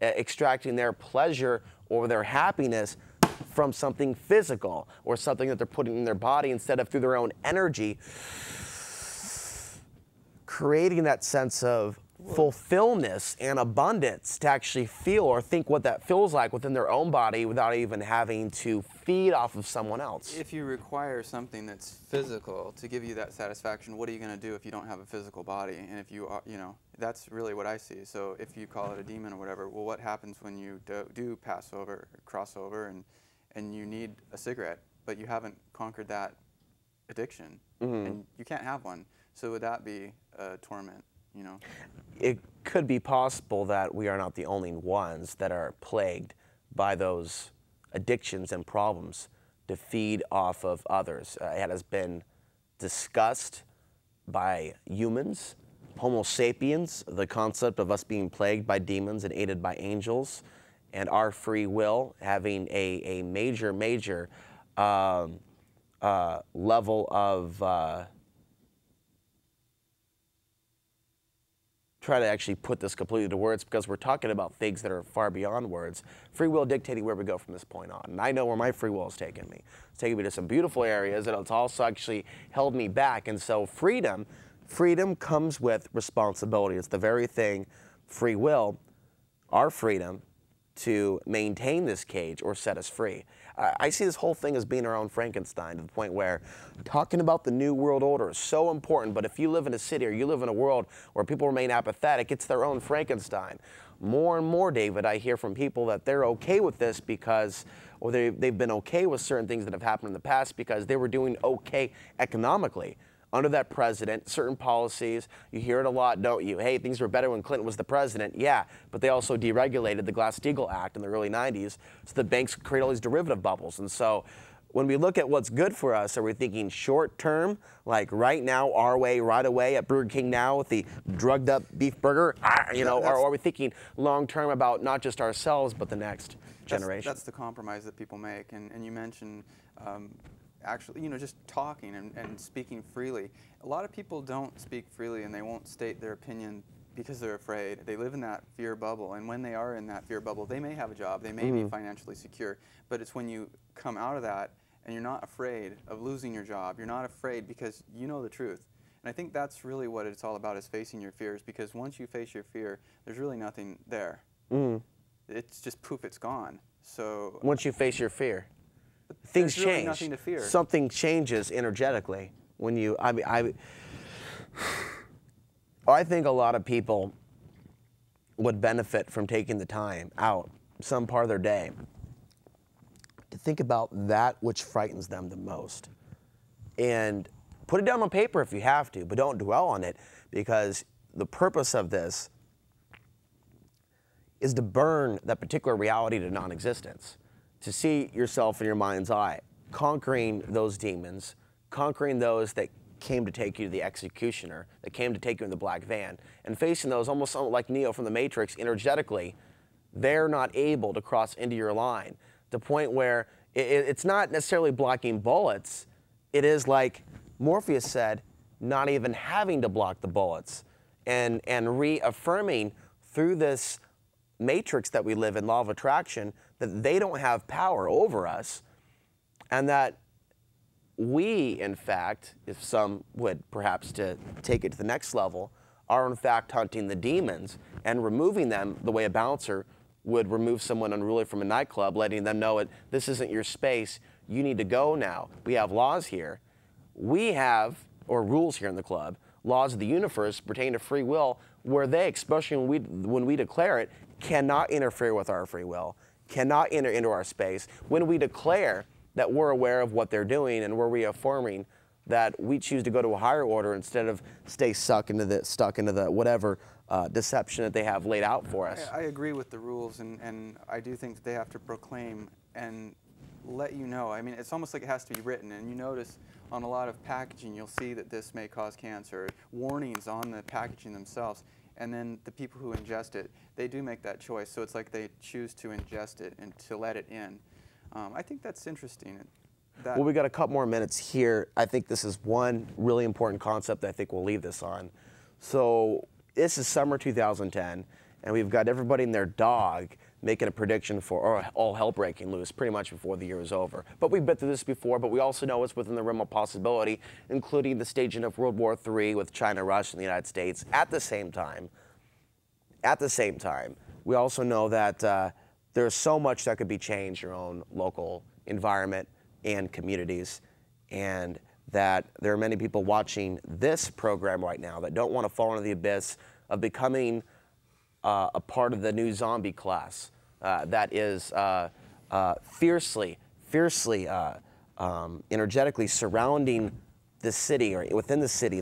extracting their pleasure or their happiness from something physical or something that they're putting in their body instead of through their own energy, creating that sense of fulfillment and abundance to actually feel or think what that feels like within their own body without even having to feed off of someone else. If you require something that's physical to give you that satisfaction, what are you going to do if you don't have a physical body? And if you are, you know, that's really what I see. So if you call it a demon or whatever, well, what happens when you do pass over, cross over, and you need a cigarette, but you haven't conquered that addiction, and you can't have one? So would that be a torment? You know, it could be possible that we are not the only ones that are plagued by those addictions and problems to feed off of others. It has been discussed by humans, Homo sapiens, the concept of us being plagued by demons and aided by angels, and our free will having a major level of try to actually put this completely to words because we're talking about things that are far beyond words. Free will dictating where we go from this point on. And I know where my free will has taken me. It's taken me to some beautiful areas, and it's also actually held me back. And so freedom comes with responsibility. It's the very thing, free will, our freedom to maintain this cage or set us free. I see this whole thing as being our own Frankenstein, to the point where talking about the New World Order is so important, but if you live in a city or you live in a world where people remain apathetic, it's their own Frankenstein. More and more, David, I hear from people that they're okay with this because, or they've been okay with certain things that have happened in the past because they were doing okay economically. Under that president, certain policies, you hear it a lot, don't you? Hey, things were better when Clinton was the president. Yeah, but they also deregulated the Glass-Steagall Act in the early 90s, so the banks create all these derivative bubbles. And so when we look at what's good for us, are we thinking short term, like right now, our way, right away at Burger King now with the drugged up beef burger, you know, or are we thinking long term about not just ourselves, but the next generation? That's the compromise that people make. And you mentioned actually, you know, just talking and speaking freely. A lot of people don't speak freely and they won't state their opinion because they're afraid. They live in that fear bubble, and when they are in that fear bubble, they may have a job, they may be financially secure, but it's when you come out of that and you're not afraid of losing your job, you're not afraid because you know the truth. And I think that's really what it's all about, is facing your fears, because once you face your fear, there's really nothing there. It's just poof, it's gone. So once you face your fear, things change. Really nothing to fear. Something changes energetically when you. I think a lot of people would benefit from taking the time out, some part of their day, to think about that which frightens them the most, and put it down on paper if you have to, but don't dwell on it, because the purpose of this is to burn that particular reality to non-existence. To see yourself in your mind's eye, conquering those demons, conquering those that came to take you to the executioner, that came to take you in the black van, and facing those almost like Neo from the Matrix energetically. They're not able to cross into your line, to the point where it's not necessarily blocking bullets. It is like Morpheus said, not even having to block the bullets, and reaffirming through this matrix that we live in, law of attraction, that they don't have power over us, and that we, in fact, if some would perhaps to take it to the next level, are in fact hunting the demons and removing them the way a bouncer would remove someone unruly from a nightclub, letting them know this isn't your space, you need to go now. We have laws here. We have, or rules here in the club, laws of the universe pertaining to free will, where they, especially when we declare it, cannot interfere with our free will, cannot enter into our space. When we declare that we're aware of what they're doing and we're reaffirming that we choose to go to a higher order instead of stay stuck into the whatever deception that they have laid out for us. I agree with the rules, and I do think that they have to proclaim and let you know. I mean, it's almost like it has to be written, and you notice on a lot of packaging you'll see that this may cause cancer, warnings on the packaging themselves. And then the people who ingest it, they do make that choice. So it's like they choose to ingest it and to let it in. I think that's interesting. Well, we got a couple more minutes here. I think this is one really important concept that I think we'll leave this on. So this is summer 2010, and we've got everybody and their dog making a prediction for all hell breaking loose pretty much before the year is over. But we've been through this before, but we also know it's within the realm of possibility, including the staging of World War III with China, Russia, and the United States. At the same time, we also know that there's so much that could be changed in your own local environment and communities, and that there are many people watching this program right now that don't want to fall into the abyss of becoming a part of the new zombie class that is fiercely, energetically surrounding the city or within the city.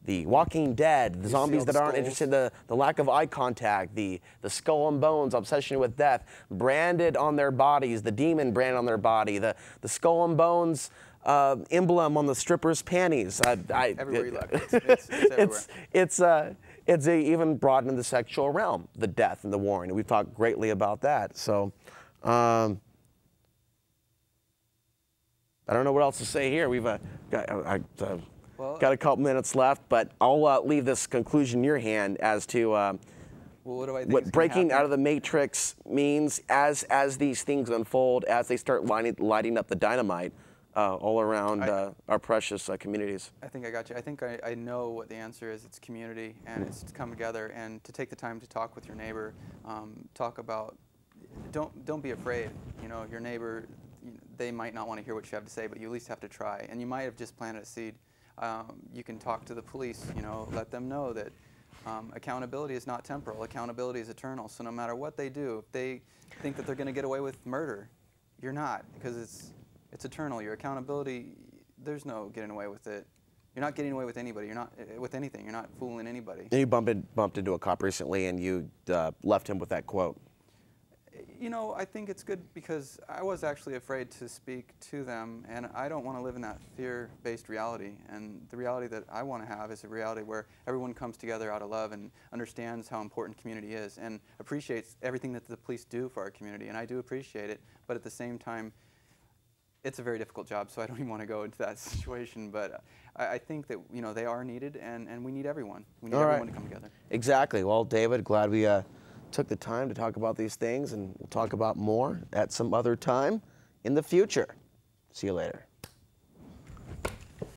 The Walking Dead, the zombies that aren't interested, the lack of eye contact, the skull and bones, obsession with death, branded on their bodies, the demon brand on their body, the skull and bones emblem on the stripper's panties. Everywhere you look, it's everywhere. It's even broadened in the sexual realm, the death and the warring, and we've talked greatly about that. So, I don't know what else to say here. We've got a couple minutes left, but I'll leave this conclusion in your hand as to what breaking out of the matrix means as these things unfold, as they start lighting up the dynamite all around our precious communities. I think I got you. I think I know what the answer is. It's community, and it's to come together and to take the time to talk with your neighbor. Talk about, don't be afraid. You know, your neighbor, they might not want to hear what you have to say, but you at least have to try. And you might have just planted a seed. You can talk to the police, you know, let them know that accountability is not temporal, accountability is eternal. So no matter what they do, if they think that they're going to get away with murder, you're not, because it's eternal. Your accountability, there's no getting away with it. You're not getting away with anybody. You're not with anything. You're not fooling anybody. You bumped into a cop recently, and you left him with that quote. You know, I think it's good because I was actually afraid to speak to them, and I don't want to live in that fear-based reality. And the reality that I want to have is a reality where everyone comes together out of love and understands how important community is and appreciates everything that the police do for our community. And I do appreciate it, but at the same time, it's a very difficult job, so I don't even want to go into that situation. But I think that, you know, they are needed, and we need everyone. We need everyone to come together. Exactly. Well, David, glad we took the time to talk about these things, and we'll talk about more at some other time in the future. See you later.